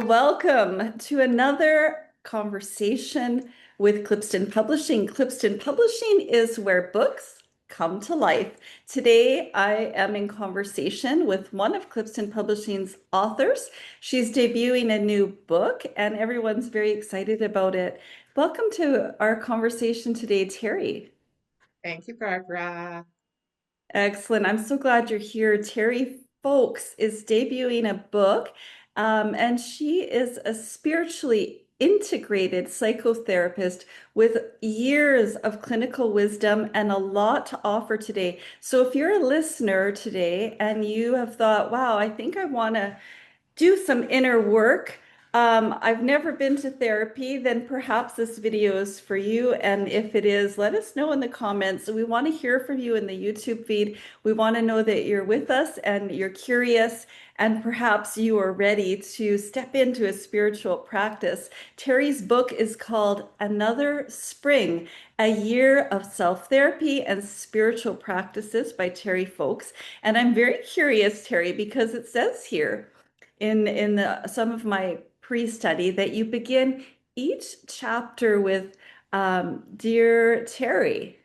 welcome to another conversation with Clipston Publishing. Clipston Publishing is where books come to life. Today, I am in conversation with one of Clipston Publishing's authors. She's debuting a new book, and everyone's very excited about it. Welcome to our conversation today, Terry. Thank you, Barbara. Excellent. I'm so glad you're here. Terry Folks is debuting a book, and she is a spiritually integrated psychotherapist with years of clinical wisdom and a lot to offer today. So, if you're a listener today and you have thought, wow, I think I want to do some inner work. I've never been to therapy, then perhaps this video is for you. And if it is, let us know in the comments. We want to hear from you in the YouTube feed. We want to know that you're with us and you're curious, and perhaps you are ready to step into a spiritual practice. Terry's book is called Another Spring, a Year of Self-Therapy and Spiritual Practices by Terry Folks. And I'm very curious, Terry, because it says here, in some of my pre-study that you begin each chapter with Dear Terry,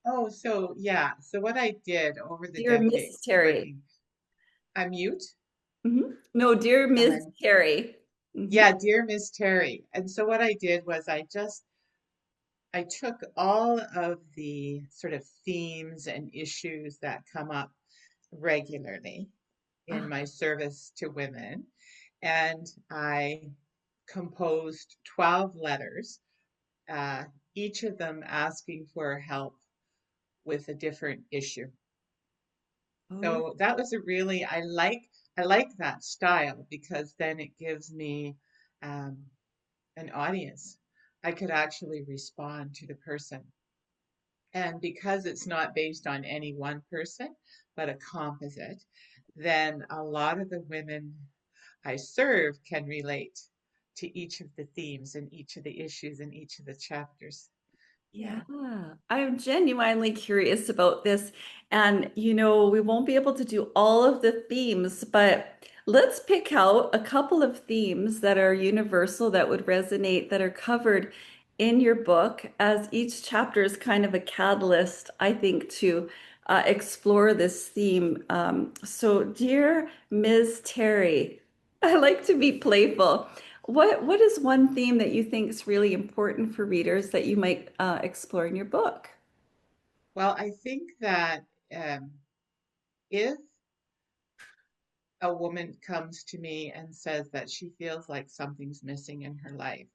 Oh, so yeah. So what I did over the Dear Miss decades Terry. working, I'm mute. No, Dear Miss And Terry. yeah, dear Miss Terry. And so what I did was I took all of the sort of themes and issues that come up regularly in Ah, my service to women, and I composed 12 letters, uh, each of them asking for help with a different issue. oh, So that was a really I like that style because then it gives me um, an audience. I could actually respond to the person. And because it's not based on any one person, but a composite, then a lot of the women I serve can relate to each of the themes and each of the issues in each of the chapters. yeah. Yeah. I'm genuinely curious about this. And, we won't be able to do all of the themes, but let's pick out a couple of themes that are universal, that would resonate, that are covered in your book, as each chapter is kind of a catalyst, I think, to explore this theme. So, dear Ms. Terry, I like to be playful. What is one theme that you think is really important for readers that you might explore in your book? Well, I think that if a woman comes to me and says that she feels like something's missing in her life,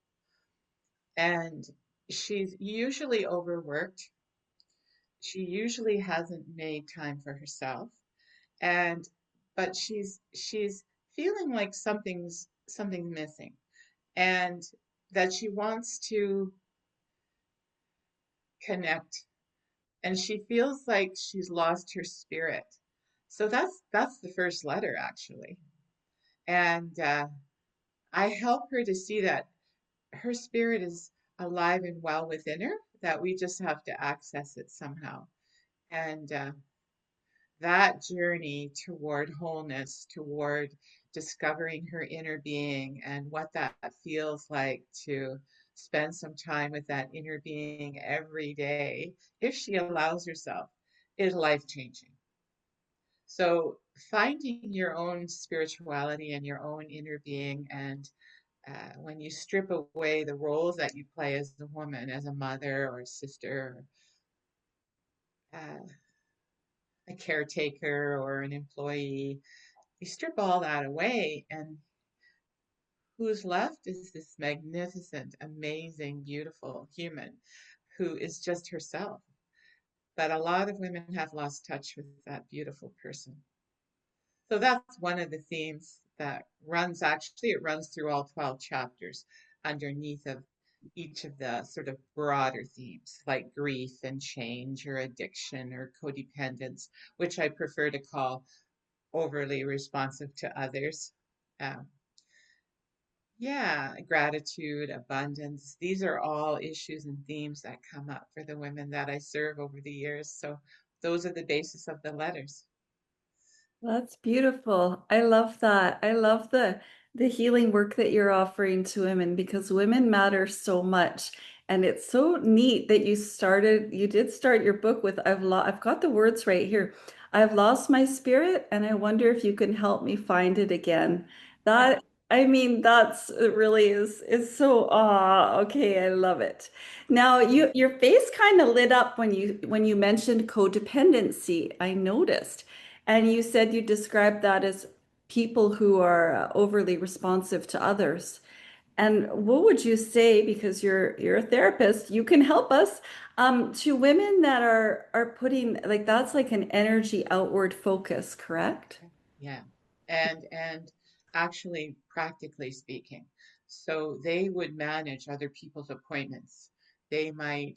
and she's usually overworked, she usually hasn't made time for herself, and but she's feeling like something's missing, and that she wants to connect, and she feels like she's lost her spirit. So that's the first letter actually. And I help her to see that her spirit is alive and well within her, that we just have to access it somehow. And that journey toward wholeness, toward discovering her inner being and what that feels like to spend some time with that inner being every day, if she allows herself, is life changing. So, finding your own spirituality and your own inner being, and when you strip away the roles that you play as a woman, as a mother or a sister, uh, a caretaker or an employee, you strip all that away, and who's left is this magnificent, amazing, beautiful human who is just herself. But a lot of women have lost touch with that beautiful person. So that's one of the themes that runs, actually, it runs through all 12 chapters underneath of each of the sort of broader themes like grief and change or addiction or codependence, which I prefer to call overly responsive to others. Um, yeah, gratitude, abundance. These are all issues and themes that come up for the women that I serve over the years. So those are the basis of the letters. That's beautiful. I love that. I love the the healing work that you're offering to women because women matter so much. And it's so neat that you did start your book with I've got the words right here. I've lost my spirit and I wonder if you can help me find it again. That I mean, that's it really is so okay, I love it. Now your face kind of lit up when you mentioned codependency, I noticed. And you said you described that as people who are overly responsive to others. And what would you say, because you're a therapist, you can help us to women that are putting like that's like an energy outward focus, correct? Yeah. And actually practically speaking. So they would manage other people's appointments. They might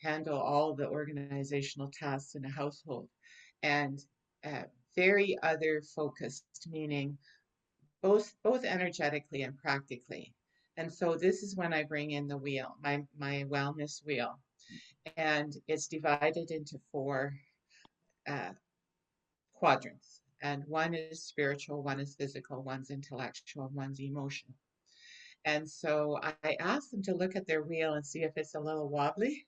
handle all the organizational tasks in a household and uh, very other focused, meaning both energetically and practically. And so this is when I bring in the wheel, my wellness wheel, and it's divided into four uh, quadrants. And one is spiritual, one is physical, one's intellectual, and one's emotional. And so I asked them to look at their wheel and see if it's a little wobbly.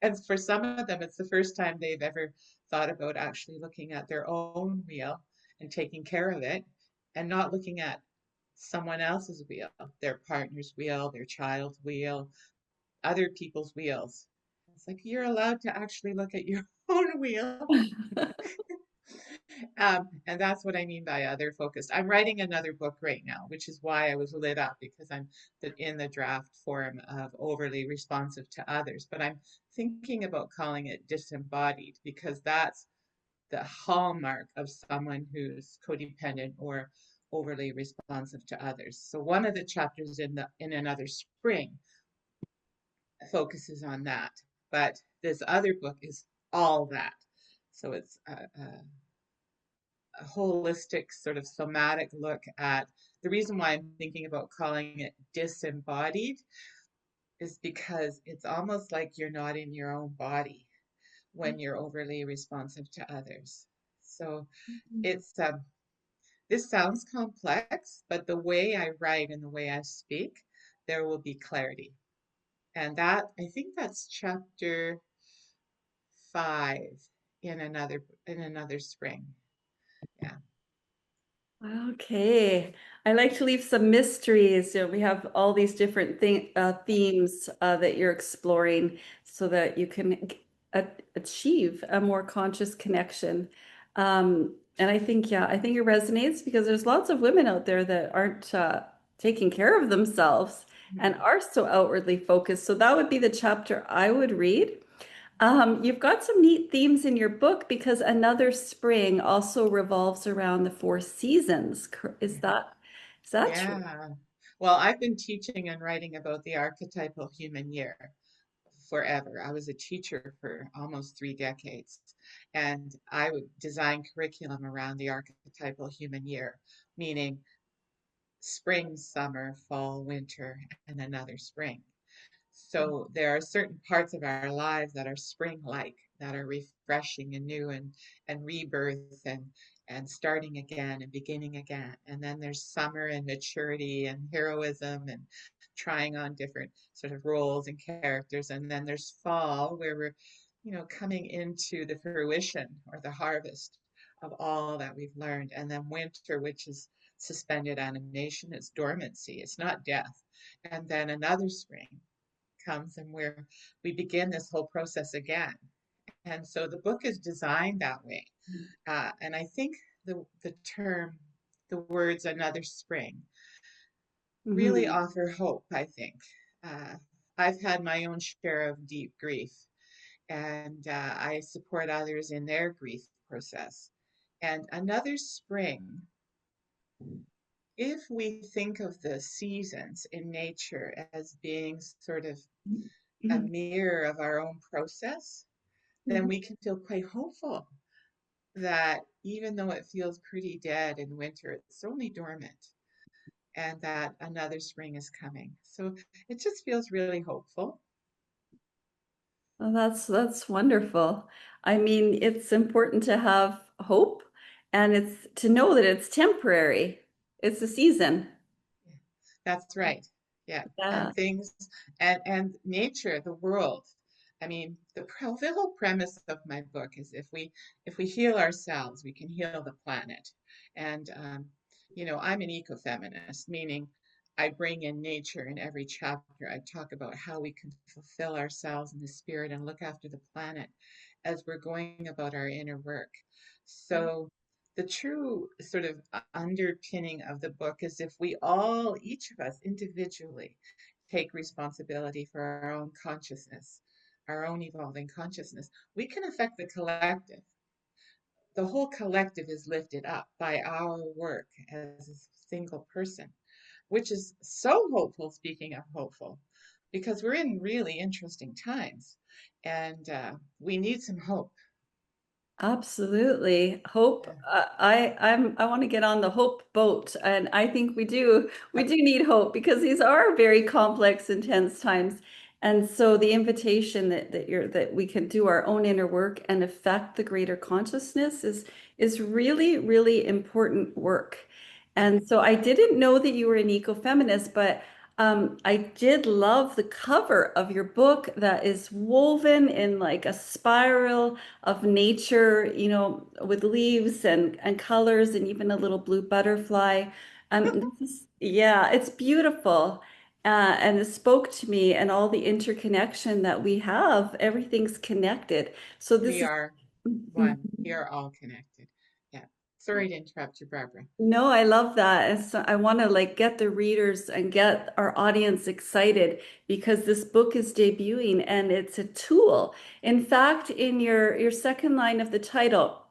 And for some of them, it's the first time they've ever thought about actually looking at their own wheel and taking care of it and not looking at someone else's wheel, their partner's wheel, their child's wheel, other people's wheels. It's like you're allowed to actually look at your own wheel. And that's what I mean by other focused. I'm writing another book right now, which is why I was lit up because I'm in the draft form of overly responsive to others. But I'm thinking about calling it disembodied because that's the hallmark of someone who's codependent or overly responsive to others. So one of the chapters in Another Spring focuses on that, but this other book is all that. So it's a holistic sort of somatic look at the reason why I'm thinking about calling it disembodied is because it's almost like you're not in your own body when you're overly responsive to others. So it's this sounds complex, but the way I write and the way I speak, there will be clarity. And that I think that's chapter 5 in another spring. Yeah. Okay. I like to leave some mysteries. You know, we have all these different themes that you're exploring so that you can achieve a more conscious connection. And I think, yeah, I think it resonates because there's lots of women out there that aren't taking care of themselves and Mhm. are so outwardly focused. So that would be the chapter I would read. You've got some neat themes in your book because Another Spring also revolves around the four seasons. Is that true? Yeah. Well, I've been teaching and writing about the archetypal human year forever. I was a teacher for almost 3 decades, and I would design curriculum around the archetypal human year, meaning spring, summer, fall, winter, and another spring. So there are certain parts of our lives that are spring-like, that are refreshing and new and rebirth and starting again and beginning again. And then there's summer and maturity and heroism and trying on different sort of roles and characters. And then there's fall where we're, coming into the fruition or the harvest of all that we've learned. And then winter, which is suspended animation, it's dormancy, it's not death. And then another spring comes and we begin this whole process again. And so the book is designed that way. And I think the term, the words another spring really Hmm. offer hope, I think. Uh, I've had my own share of deep grief, and I support others in their grief process. And another spring, if we think of the seasons in nature as being sort of a mirror of our own process, then we can feel quite hopeful that even though it feels pretty dead in winter, it's only dormant and that another spring is coming. So it just feels really hopeful. Well, that's wonderful. I mean, it's important to have hope and it's to know that it's temporary. It's a season. That's right. Yeah. Yeah. And things and nature, the world. I mean, the whole premise of my book is if we heal ourselves, we can heal the planet. And I'm an eco-feminist, meaning I bring in nature in every chapter. I talk about how we can fulfill ourselves in the spirit and look after the planet as we're going about our inner work. So the true sort of underpinning of the book is if we all, each of us individually, take responsibility for our own consciousness, our own evolving consciousness, we can affect the collective. The whole collective is lifted up by our work as a single person, which is so hopeful, speaking of hopeful, because we're in really interesting times and we need some hope. Absolutely. Hope. Yeah. I want to get on the hope boat, and I think we do need hope because these are very complex, intense times. And so the invitation that we can do our own inner work and affect the greater consciousness is really, really important work. And so I didn't know that you were an ecofeminist, but I did love the cover of your book that is woven in like a spiral of nature, with leaves and colors and even a little blue butterfly. Yeah, it's beautiful. And it spoke to me and all the interconnection that we have. Everything's connected. So this We is are one. We are all connected. Yeah. Sorry to interrupt you, Barbara. No, I love that. And so I want to like get the readers and get our audience excited because this book is debuting and it's a tool. In fact, in your second line of the title,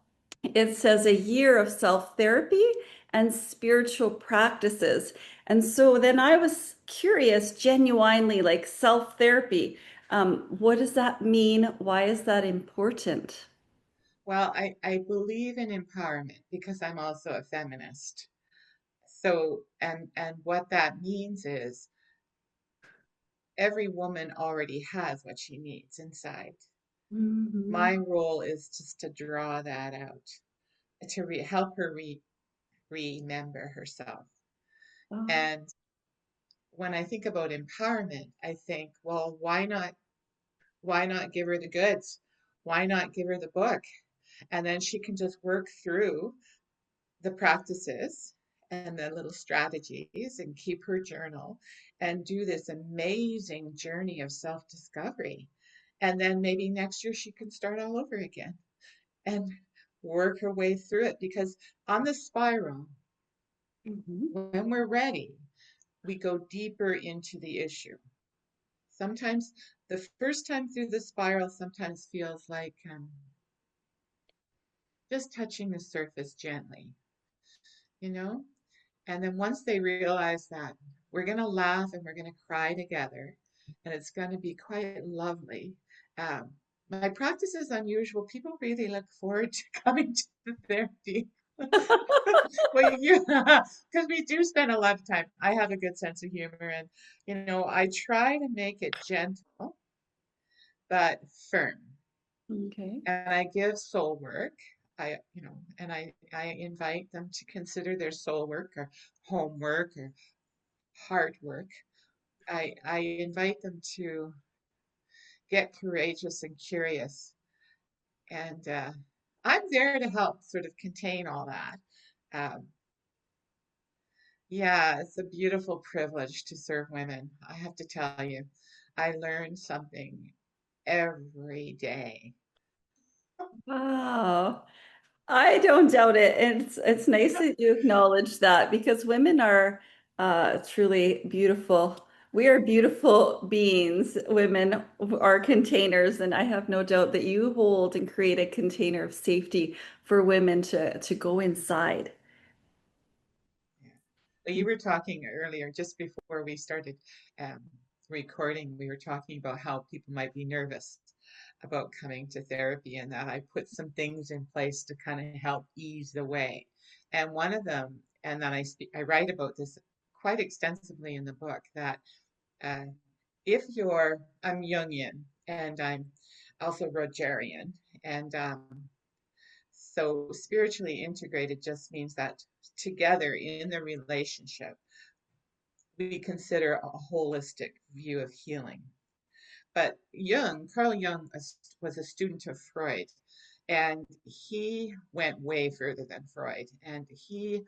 it says a year of self-therapy and spiritual practices. And so then I was curious, genuinely, like self-therapy. What does that mean? Why is that important? Well, I believe in empowerment because I'm also a feminist. So, and what that means is every woman already has what she needs inside. Mhm. My role is just to draw that out, to help her remember herself. Oh. And when I think about empowerment, I think, well, why not give her the goods? Why not give her the book? And then she can just work through the practices and the little strategies and keep her journal and do this amazing journey of self discovery. And then maybe next year she can start all over again and work her way through it because on the spiral, Mhm. when we're ready, we go deeper into the issue. Sometimes the first time through the spiral sometimes feels like just touching the surface gently, you know? And then once they realize that we're going to laugh and we're going to cry together, and it's going to be quite lovely. Um, my practice is unusual. People really look forward to coming to the therapy. Well, because we do spend a lot of time. I have a good sense of humor, and I try to make it gentle but firm. Okay. And I give soul work. And I invite them to consider their soul work or homework or hard work. I invite them to get courageous and curious. And I'm there to help sort of contain all that. Um, yeah, it's a beautiful privilege to serve women. I have to tell you, I learn something every day. Wow. I don't doubt it. It's nice that you acknowledge that because women are truly beautiful. We are beautiful beings. Women are containers, and I have no doubt that you hold and create a container of safety for women to go inside. Yeah. Well, you were talking earlier, just before we started um, recording, we were talking about how people might be nervous about coming to therapy, and that I put some things in place to kind of help ease the way. And one of them, and then I write about this quite extensively in the book, that uh, if I'm Jungian and I'm also Rogerian, and So spiritually integrated just means that together in the relationship, we consider a holistic view of healing. But Carl Jung was a student of Freud, and he went way further than Freud, and he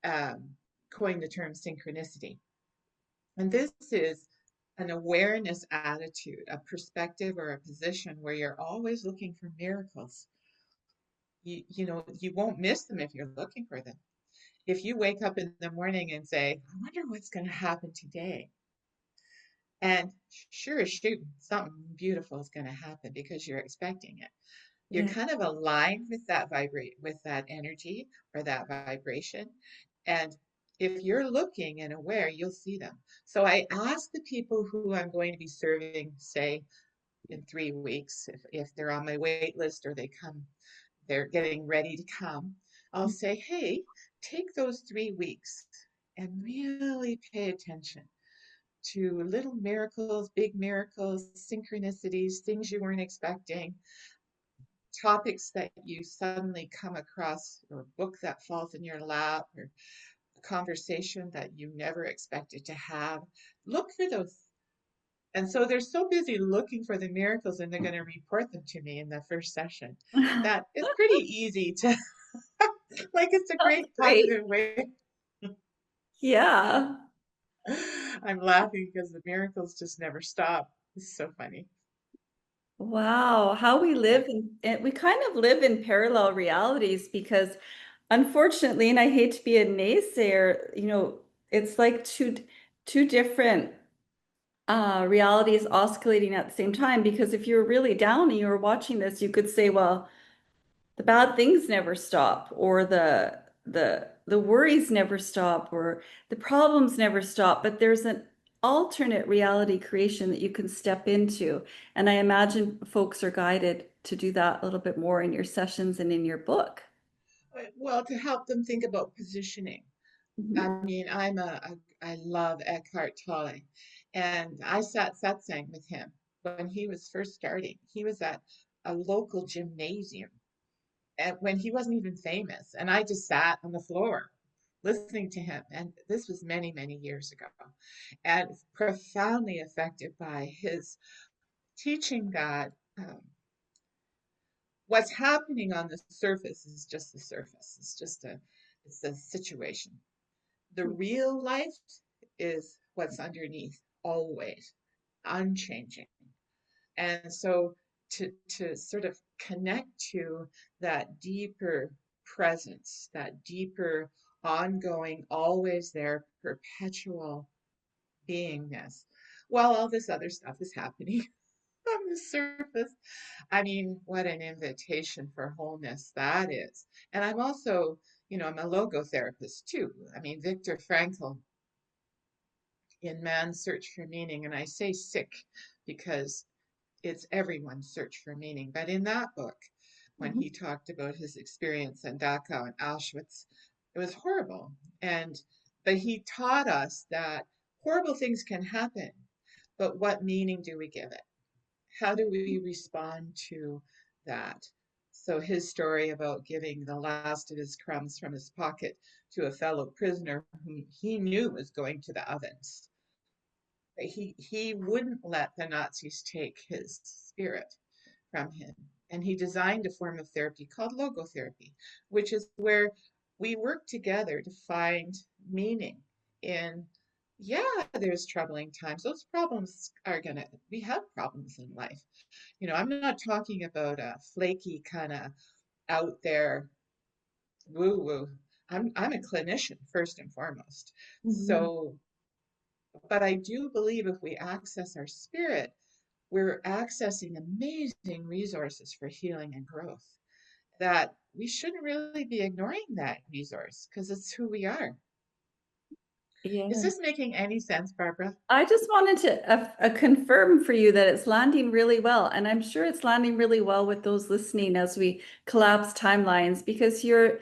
um, coined the term synchronicity. And this is an awareness attitude, a perspective or a position where you're always looking for miracles. You won't miss them if you're looking for them. If you wake up in the morning and say, I wonder what's going to happen today. And sure as shoot, something beautiful is going to happen because you're expecting it. You're Yeah. kind of aligned with that energy or that vibration. And if you're looking and aware, you'll see them. So I ask the people who I'm going to be serving, say in 3 weeks, if they're on my wait list or they're getting ready to come, I'll say, hey, take those 3 weeks and really pay attention to little miracles, big miracles, synchronicities, things you weren't expecting, topics that you suddenly come across, or a book that falls in your lap, or a conversation that you never expected to have. Look for those. And so they're so busy looking for the miracles and they're going to report them to me in the first session that it's pretty easy to, like, it's a That's great great. positive way. Yeah. I'm laughing because the miracles just never stop. It's so funny. Wow, how we Yeah. live we kind of live in parallel realities because unfortunately, and I hate to be a naysayer, it's like two different realities oscillating at the same time because if you're really down and you were watching this, you could say, well, the bad things never stop or the worries never stop or the problems never stop, but there's an alternate reality creation that you can step into, and I imagine folks are guided to do that a little bit more in your sessions and in your book. Well, to help them think about positioning. I Mhm. mean, I love Eckhart Tolle, and I sat satsang with him when he was first starting. He was at a local gymnasium, and when he wasn't even famous, and I just sat on the floor listening to him. And this was many, many years ago, and profoundly affected by his teaching that what's happening on the surface is just the surface. It's a situation. The real life is what's underneath, always unchanging. And so to sort of connect to that deeper presence, that deeper, ongoing, always there, perpetual beingness, while all this other stuff is happening on the surface. I mean, what an invitation for wholeness that is. And I'm also, I'm a logotherapist too. I mean, Viktor Frankl in Man's Search for Meaning, and I say sick because it's everyone's search for meaning. But in that book, when Mhm. he talked about his experience in Dachau and Auschwitz, it was horrible. But he taught us that horrible things can happen, but what meaning do we give it? How do we respond to that? So his story about giving the last of his crumbs from his pocket to a fellow prisoner whom he knew was going to the ovens. He wouldn't let the Nazis take his spirit from him. And he designed a form of therapy called logotherapy, which is where we work together to find meaning in, yeah, there's troubling times. Those problems we have problems in life. I'm not talking about a flaky kind of out there woo woo. I'm a clinician first and foremost. Mhm. So, but I do believe if we access our spirit, we're accessing amazing resources for healing and growth that we shouldn't really be ignoring that resource because it's who we are. Is Yeah. this making any sense, Barbara? I just wanted to confirm for you that it's landing really well, and I'm sure it's landing really well with those listening as we collapse timelines because your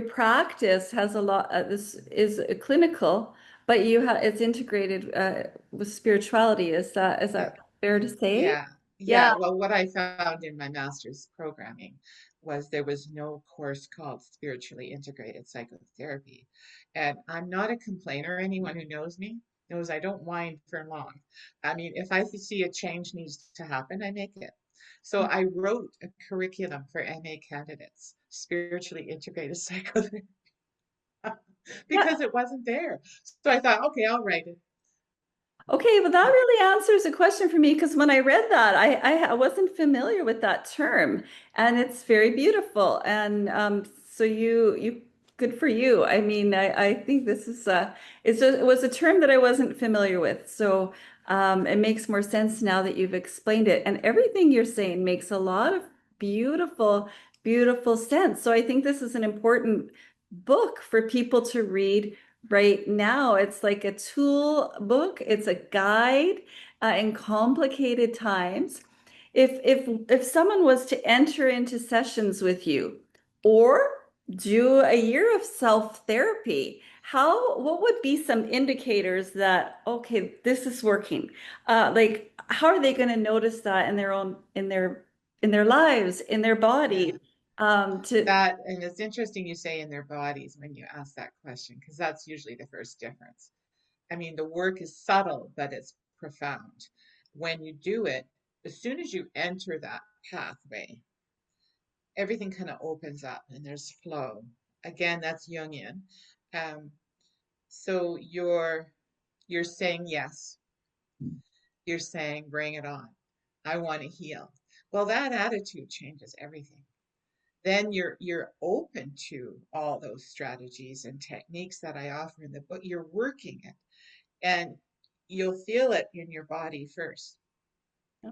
practice has a lot. This is clinical, but it's integrated with spirituality. Is Uh, that fair to say? yeah, Yeah. yeah. Well, what I found in my master's programming was there was no course called spiritually integrated psychotherapy. And I'm not a complainer. Anyone who knows me knows I don't whine for long. I mean, if I see a change needs to happen, I make it. So I wrote a curriculum for MA candidates, spiritually integrated psychotherapy, because it wasn't there. So I thought, okay, I'll write it. Okay, well, that really answers a question for me because when I read that, I wasn't familiar with that term, and it's very beautiful. And so you good for you. I mean, I think this is it was a term that I wasn't familiar with, so it makes more sense now that you've explained it. And everything you're saying makes a lot of beautiful, beautiful sense. So I think this is an important book for people to read right now. It's like a tool book, it's a guide in complicated times. If someone was to enter into sessions with you or do a year of self-therapy, how what would be some indicators that okay, this is working? Like how are they going to notice that in their own in their lives, in their body? Yeah. To That, and it's interesting you say in their bodies when you ask that question, because that's usually the first difference. I mean, the work is subtle, but it's profound. When you do it, as soon as you enter that pathway, everything kind of opens up and there's flow. Again, that's Jungian. Um, so you're saying yes. You're saying bring it on. I want to heal. Well, that attitude changes everything. Then you're open to all those strategies and techniques that I offer in the book. You're working it, and you'll feel it in your body first,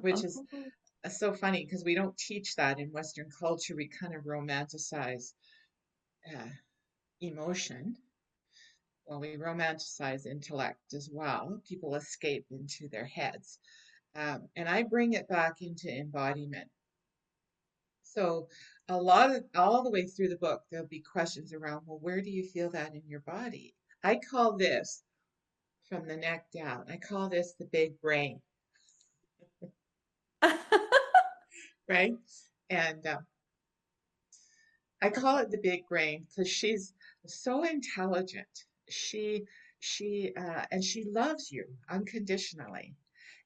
which is oh, so funny because we don't teach that in Western culture. We kind of romanticize uh, emotion. Well, we romanticize intellect as well. People escape into their heads. And I bring it back into embodiment. So a lot of all the way through the book, there'll be questions around, well, where do you feel that in your body? I call this from the neck down. I call this the big brain, right? And I call it the big brain because she's so intelligent. And she loves you unconditionally,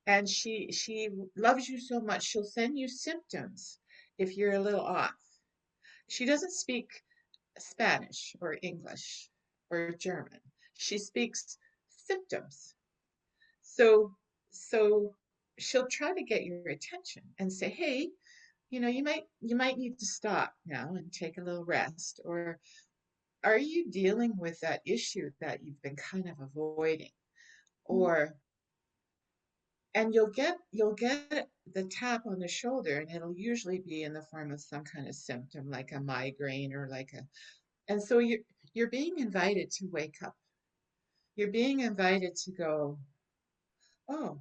and she loves you so much she'll send you symptoms if you're a little off. She doesn't speak Spanish or English or German. She speaks symptoms. So so she'll try to get your attention and say, "Hey, you might need to stop now and take a little rest, or are you dealing with that issue that you've been kind of avoiding?" Or and you'll get the tap on the shoulder, and it'll usually be in the form of some kind of symptom like a migraine or like a and so you're being invited to wake up. You're being invited to go, oh,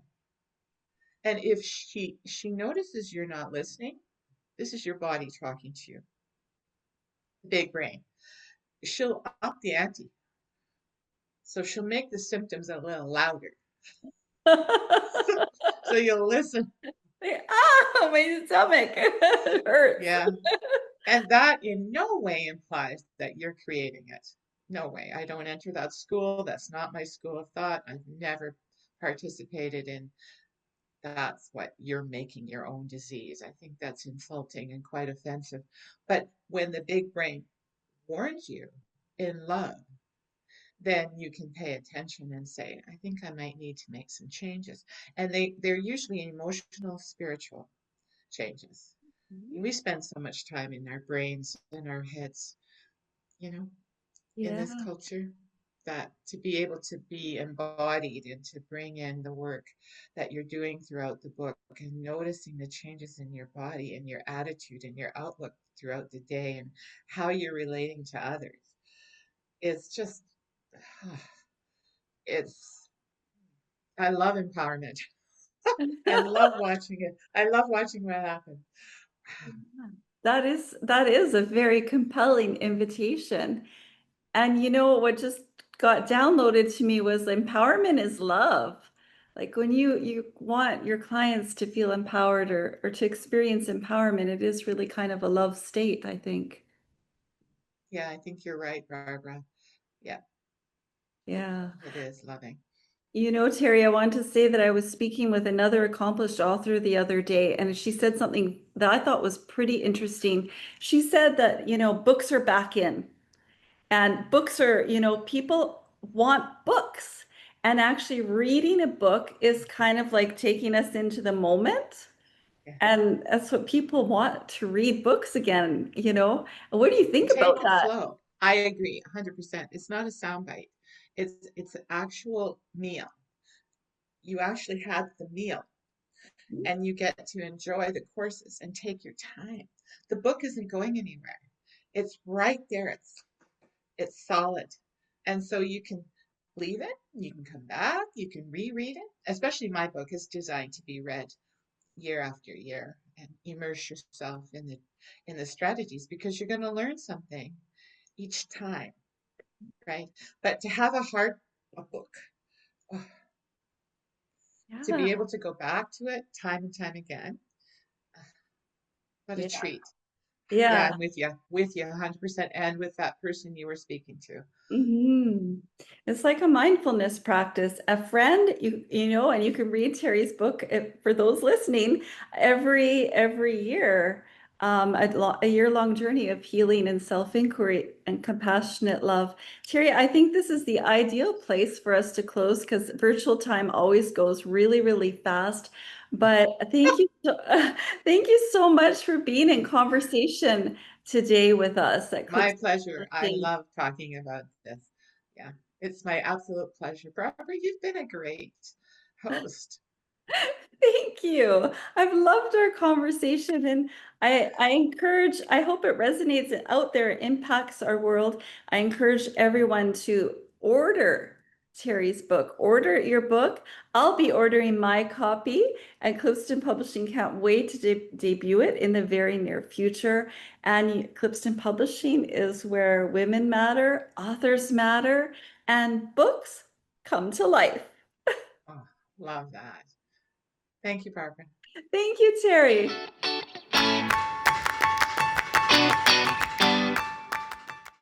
and if she notices you're not listening, this is your body talking to you, the big brain. She'll up the ante. So she'll make the symptoms a little louder. So, so you'll listen. ah, my stomach hurts. Yeah. And that in no way implies that you're creating it. No way. I don't enter that school. That's not my school of thought. I've never participated in that's what you're making your own disease. I think that's insulting and quite offensive. But when the big brain warns you in love, then you can pay attention and say, I think I might need to make some changes. And they're usually emotional, spiritual changes. We spend so much time in our brains and our heads, you know, in this Yeah. culture, that to be able to be embodied and to bring in the work that you're doing throughout the book and noticing the changes in your body and your attitude and your outlook throughout the day and how you're relating to others. It's just, it's, I love empowerment. I love watching it. I love watching what happens. That is a very compelling invitation. And you know what just got downloaded to me was empowerment is love. Like when you want your clients to feel empowered or to experience empowerment, it is really kind of a love state, I think. Yeah, I think you're right, Barbara. Yeah, it, Yeah. it is loving. You know, Terry, I want to say that I was speaking with another accomplished author the other day, and she said something that I thought was pretty interesting. She said that, books are back in, and books are, people want books. And actually, reading a book is kind of like taking us into the moment. Yeah. And that's what people want to read books again. What do you think And take about it that? slow. I agree 100%. It's not a soundbite. It's an actual meal. You actually had the meal and you get to enjoy the courses and take your time. The book isn't going anywhere. It's right there. It's solid. And so you can leave it, you can come back, you can reread it. Especially my book is designed to be read year after year and immerse yourself in the strategies because you're going to learn something each time, right? But to have a book, oh, to Yeah. be able to go back to it time and time again, what a Yeah. treat. Yeah, Yeah. I'm with you 100%, and with that person you were speaking to. hmm It's like a mindfulness practice. A friend, and you can read Terry's book for those listening every year, a year-long journey of healing and self-inquiry and compassionate love. Terry, I think this is the ideal place for us to close because virtual time always goes really, really fast. But thank you so much for being in conversation today with us at My Clipston. pleasure. I love talking about this. Yeah, it's my absolute pleasure. Barbara, you've been a great host. Thank you. I've loved our conversation and I hope it resonates out there, it impacts our world. I encourage everyone to order Terry's book. Order your book. I'll be ordering my copy, and Clipston Publishing can't wait to debut it in the very near future. And Clipston Publishing is where women matter, authors matter, and books come to life. Oh, love that. Thank you, Barbara. Thank you, Terry.